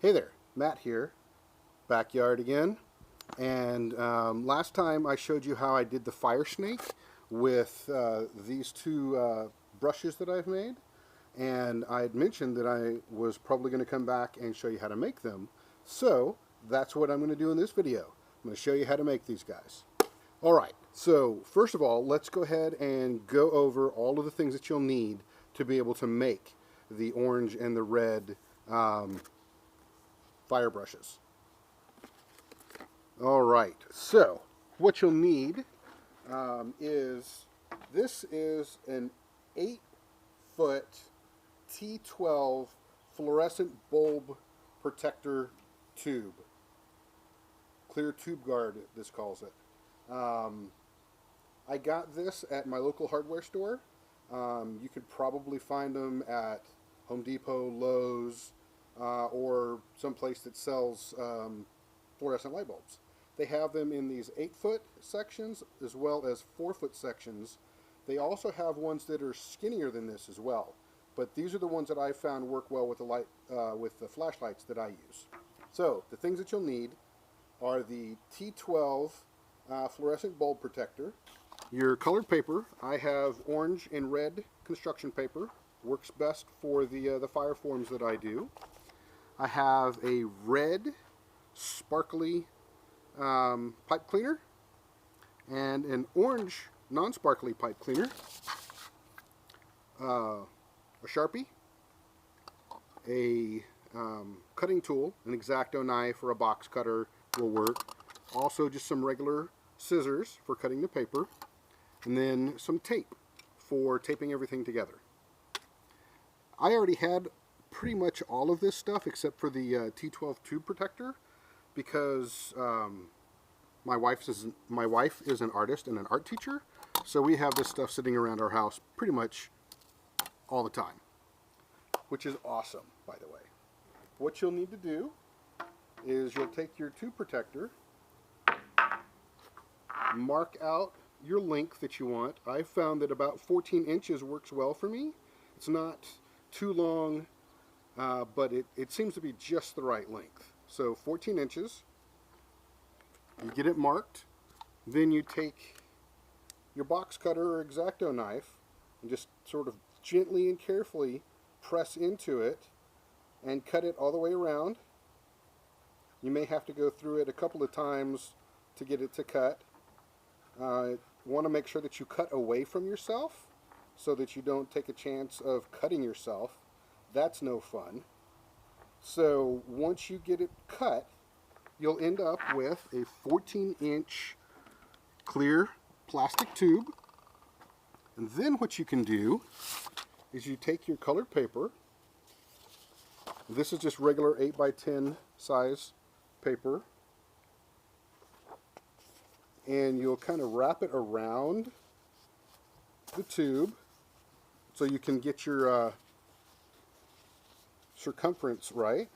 Hey there, Matt here, backyard again. And last time I showed you how I did the fire snake with these two brushes that I've made. And I had mentioned that I was probably going to come back and show you how to make them. So that's what I'm going to do in this video. I'm going to show you how to make these guys. Alright, so first of all, let's go ahead and go over all of the things that you'll need to be able to make the orange and the red fire brushes. Alright, so what you'll need is, this is an 8-foot T12 fluorescent bulb protector tube. Clear tube guard, this calls it. I got this at my local hardware store. You could probably find them at Home Depot, Lowe's, or someplace that sells fluorescent light bulbs. They have them in these 8-foot sections as well as 4-foot sections. They also have ones that are skinnier than this as well. But these are the ones that I found work well with the light, with the flashlights that I use. So the things that you'll need are the T12 fluorescent bulb protector, your colored paper. I have orange and red construction paper. Works best for the fire forms that I do. I have a red sparkly pipe cleaner and an orange non-sparkly pipe cleaner, a Sharpie, a cutting tool, an x-acto knife or a box cutter will work. Also just some regular scissors for cutting the paper, and then some tape for taping everything together. I already had pretty much all of this stuff except for the T12 tube protector, because my wife is an artist and an art teacher, so we have this stuff sitting around our house pretty much all the time, which is awesome, by the way. What you'll need to do is you'll take your tube protector, mark out your length that you want. I found that about 14 inches works well for me. It's not too long, but it seems to be just the right length. So 14 inches, you get it marked, then you take your box cutter or x-acto knife and just sort of gently and carefully press into it and cut it all the way around. You may have to go through it a couple of times to get it to cut. You want to make sure that you cut away from yourself so that you don't take a chance of cutting yourself. That's no fun. So once you get it cut, you'll end up with a 14-inch clear plastic tube. And then what you can do is you take your colored paper. This is just regular 8x10 size paper. And you'll kind of wrap it around the tube so you can get your circumference right.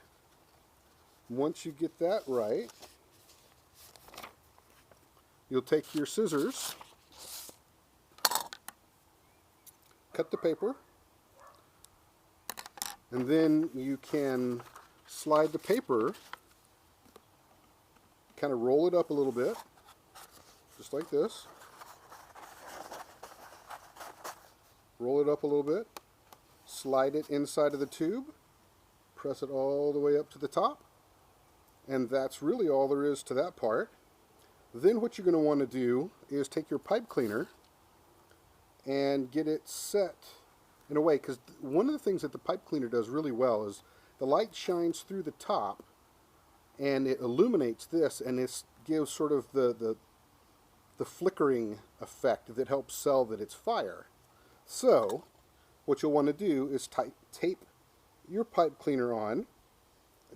Once you get that right, you'll take your scissors, cut the paper, and then you can slide the paper, kind of roll it up a little bit, just like this. Roll it up a little bit, slide it inside of the tube, press it all the way up to the top, and that's really all there is to that part. Then what you're going to want to do is take your pipe cleaner and get it set in a way, because one of the things that the pipe cleaner does really well is the light shines through the top and it illuminates this, and it gives sort of the flickering effect that helps sell that it's fire. So what you'll want to do is tape your pipe cleaner on,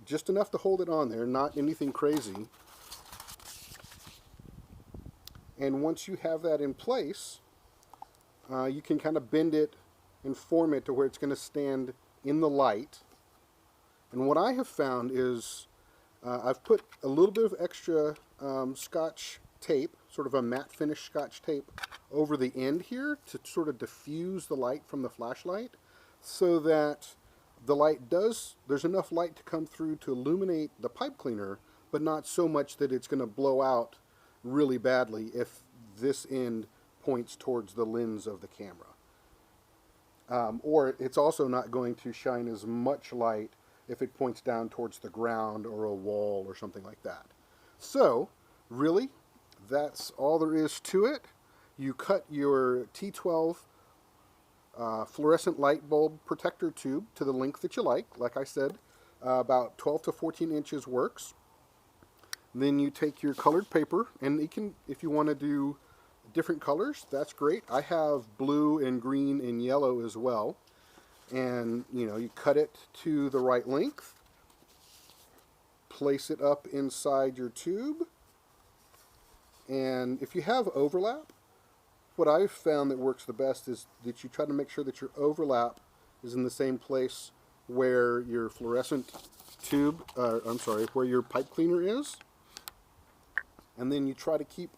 just enough to hold it on there, not anything crazy. And once you have that in place, you can kind of bend it and form it to where it's going to stand in the light. And what I have found is I've put a little bit of extra Scotch tape, sort of a matte finish Scotch tape, over the end here to sort of diffuse the light from the flashlight, so that the light does, there's enough light to come through to illuminate the pipe cleaner, but not so much that it's going to blow out really badly if this end points towards the lens of the camera. Or it's also not going to shine as much light if it points down towards the ground or a wall or something like that. So, really, that's all there is to it. You cut your T12 fluorescent light bulb protector tube to the length that you like I said, about 12 to 14 inches works. Then you take your colored paper, and you can, if you want to do different colors, that's great. I have blue and green and yellow as well. And you cut it to the right length, place it up inside your tube, and if you have overlap, what I've found that works the best is that you try to make sure that your overlap is in the same place where your fluorescent tube, where your pipe cleaner is, and then you try to keep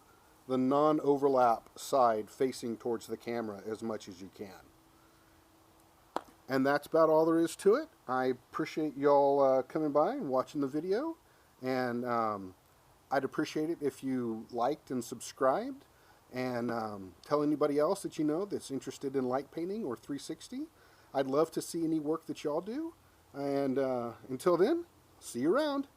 the non-overlap side facing towards the camera as much as you can. And that's about all there is to it. I appreciate y'all coming by and watching the video, and I'd appreciate it if you liked and subscribed, and tell anybody else that you know that's interested in light painting or 360. I'd love to see any work that y'all do, and until then, see you around.